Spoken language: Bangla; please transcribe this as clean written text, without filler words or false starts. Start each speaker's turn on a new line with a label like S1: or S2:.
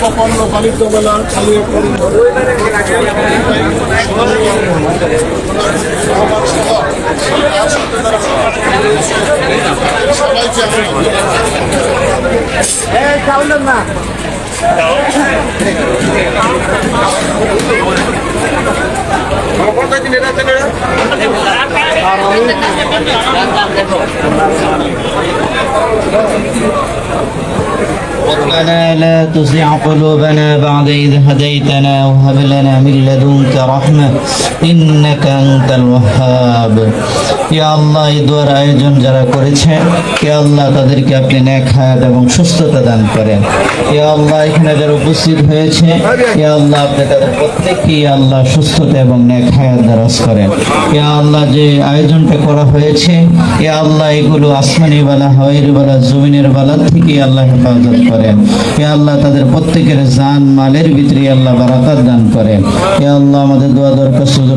S1: প্রপন্ন বাণিজ্য মেলা চালিয়ে
S2: না
S3: ربنا لا تزغ قلوبنا بعد إذ هديتنا وهب لنا من لدنك رحمة إنك أنت الوهاب يا الله এই দোয়ার আয়োজন যারা করেছে হে আল্লাহ তাদেরকে আপনি নেক হায়াত এবং সুস্থতা দান করেন হে আল্লাহ এখানে যারা উপস্থিত হয়েছে হে আল্লাহ আপনি তাদের প্রত্যেককে আল্লাহ সুস্থতা এবং নেক হায়াত দারাজ করেন হে আল্লাহ যে আয়োজনটা করা হয়েছে হে আল্লাহ এগুলো আসমানি বালা হাওয়াইর বালা জমিনের বালা থেকে আল্লাহ হেফাজত করেন হে আল্লাহ তাদের প্রত্যেকের জান মালের ভিতরে আল্লাহ বারাকাত দান করেন হে আল্লাহ আমাদের দোয়া দরখাস্ত